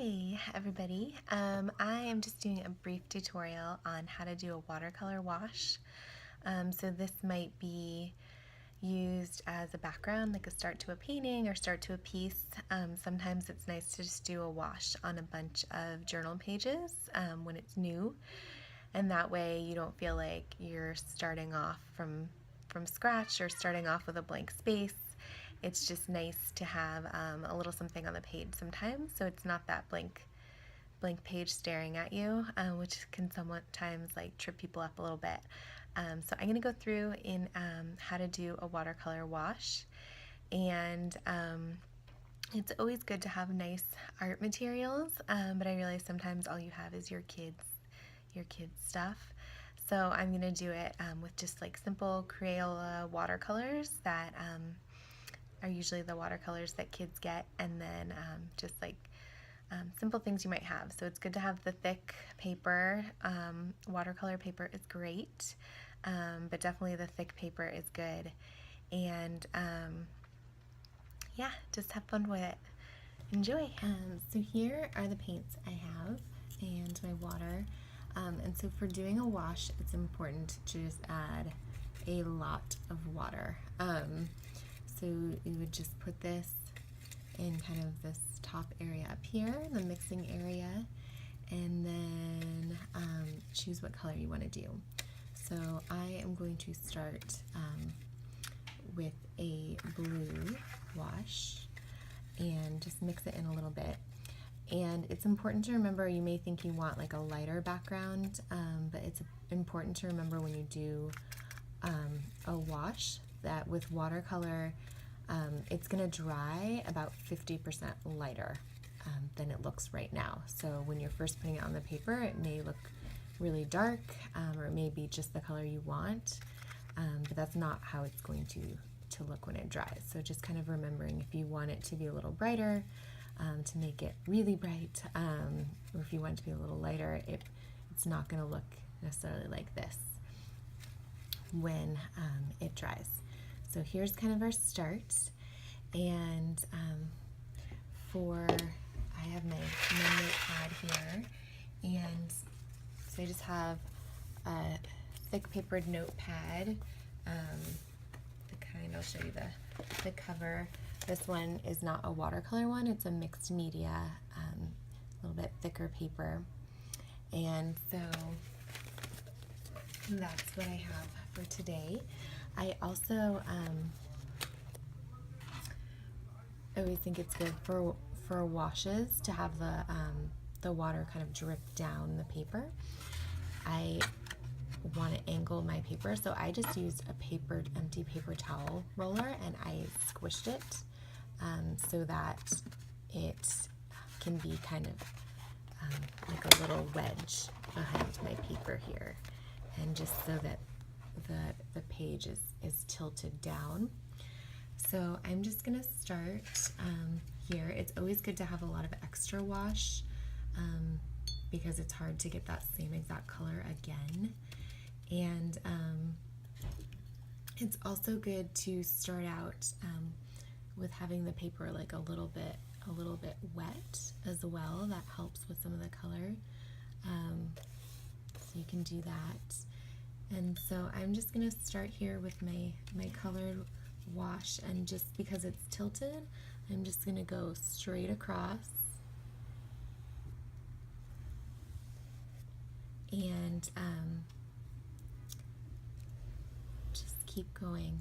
Hi everybody. I am just doing a brief tutorial on how to do a watercolor wash. So this might be used as a background, like a start to a painting or start to a piece. Sometimes it's nice to just do a wash on a bunch of journal pages when it's new, and that way you don't feel like you're starting off from scratch or starting off with a blank space. It's just nice to have a little something on the page sometimes, so it's not that blank page staring at you, which can sometimes like trip people up a little bit. So I'm going to go through in how to do a watercolor wash, and it's always good to have nice art materials, but I realize sometimes all you have is your kids stuff. So I'm going to do it with just like simple Crayola watercolors that are usually the watercolors that kids get, and then just like simple things you might have. So it's good to have the thick paper. Watercolor paper is great, but definitely the thick paper is good. And yeah, just have fun with it. Enjoy. So here are the paints I have and my water. And so for doing a wash, it's important to just add a lot of water. So you would just put this in kind of this top area up here, the mixing area, and then choose what color you want to do. So I am going to start with a blue wash and just mix it in a little bit. And it's important to remember, you may think you want like a lighter background, but it's important to remember when you do a wash that with watercolor, it's going to dry about 50% lighter than it looks right now. So when you're first putting it on the paper, it may look really dark, or it may be just the color you want, but that's not how it's going to look when it dries. So just kind of remembering, if you want it to be a little brighter, to make it really bright, or if you want it to be a little lighter, it's not going to look necessarily like this when it dries. So here's kind of our start, and I have my notepad here, and so I just have a thick papered notepad, the kind, I'll show you the cover. This one is not a watercolor one, it's a mixed media, a little bit thicker paper, and so that's what I have for today. I also always think it's good for washes to have the water kind of drip down the paper. I want to angle my paper, so I just used a empty paper towel roller, and I squished it so that it can be kind of like a little wedge behind my paper here, and just so that the page is tilted down. So I'm just gonna start here. It's always good to have a lot of extra wash because it's hard to get that same exact color again. And it's also good to start out with having the paper like a little bit wet as well. That helps with some of the color. So you can do that. And so I'm just going to start here with my colored wash, and just because it's tilted, I'm just going to go straight across and just keep going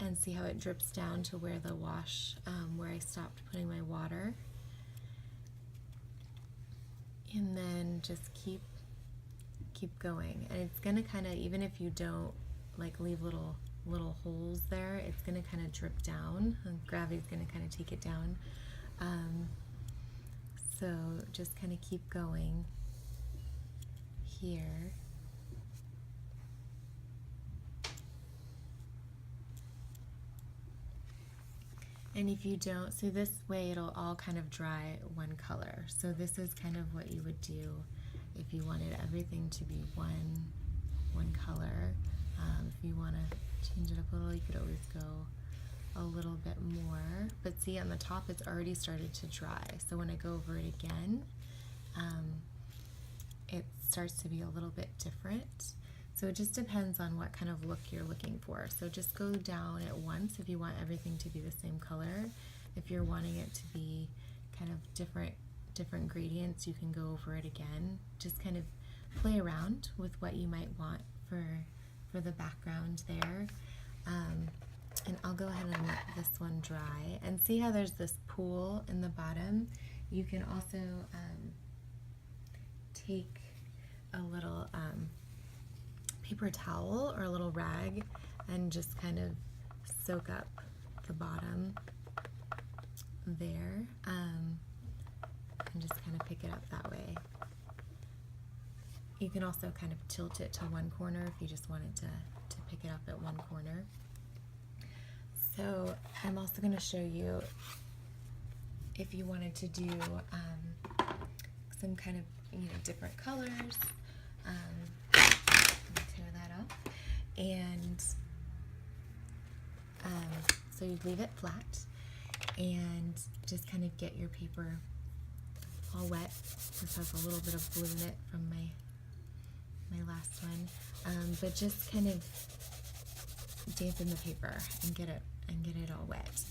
and see how it drips down to where the wash, where I stopped putting my water, and then just keep going. And it's gonna kind of, even if you don't like leave little holes there, it's gonna kind of drip down, and gravity's gonna kind of take it down. So just kind of keep going here. And if you don't, so this way it'll all kind of dry one color. So this is kind of what you would do if you wanted everything to be one color. If you want to change it up a little, you could always go a little bit more, but see on the top it's already started to dry. So when I go over it again, it starts to be a little bit different. So it just depends on what kind of look you're looking for. So just go down at once if you want everything to be the same color. If you're wanting it to be kind of different gradients, you can go over it again. Just kind of play around with what you might want for the background there. And I'll go ahead and let this one dry. And see how there's this pool in the bottom? You can also take a little paper towel or a little rag and just kind of soak up the bottom there, and just kind of pick it up that way. You can also kind of tilt it to one corner if you just wanted to pick it up at one corner. So I'm also going to show you if you wanted to do some kind of different colors. Let me tear that off. And so you leave it flat and just kind of get your paper all wet. This has a little bit of glue in it from my last one, but just kind of dampen the paper and get it all wet.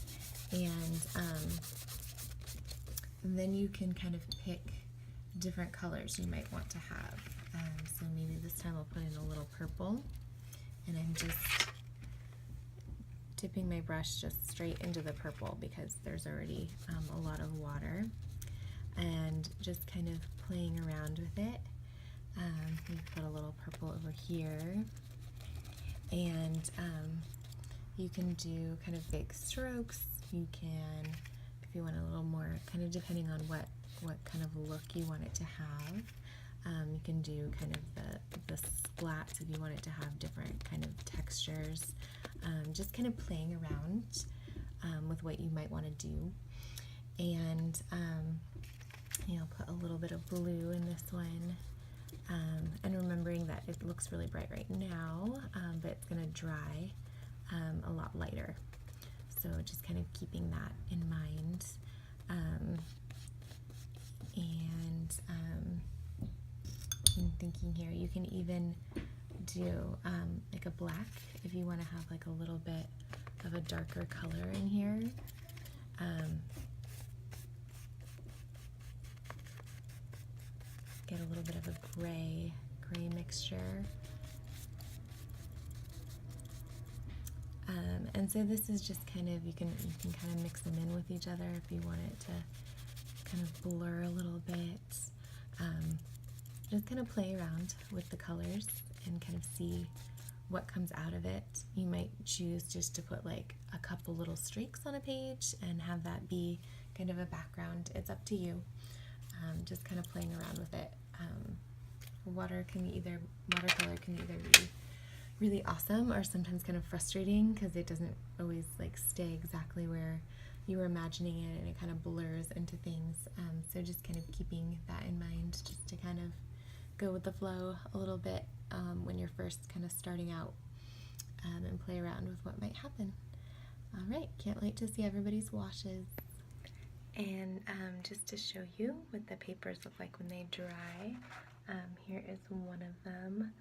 And then you can kind of pick different colors you might want to have. So maybe this time I'll put in a little purple, and I'm just dipping my brush just straight into the purple because there's already a lot of water, and just kind of playing around with it. We put a little purple over here, and you can do kind of big strokes. You can, if you want a little more, kind of depending on what kind of look you want it to have. You can do kind of the splats if you want it to have different kind of textures. Just kind of playing around with what you might want to do. And put a little bit of blue in this one. And remembering that it looks really bright right now, but it's going to dry a lot lighter. So just kind of keeping that in mind. I'm thinking here, you can even do like a black if you want to have like a little bit of a darker color in here. Get a little bit of a gray mixture. And so this is just kind of, you can kind of mix them in with each other if you want it to kind of blur a little bit. Just kind of play around with the colors and kind of see what comes out of it. You might choose just to put like a couple little streaks on a page and have that be kind of a background. It's up to you. Just kind of playing around with it. Watercolor can either be really awesome or sometimes kind of frustrating because it doesn't always like stay exactly where you were imagining it, and it kind of blurs into things. So just kind of keeping that in mind, just to kind of go with the flow a little bit when you're first kind of starting out, and play around with what might happen. All right, can't wait to see everybody's washes. And just to show you what the papers look like when they dry, here is one of them,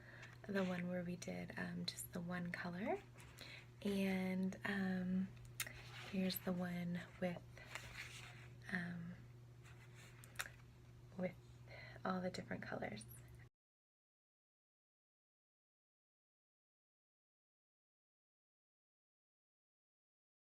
the one where we did just the one color, and here's the one with all the different colors.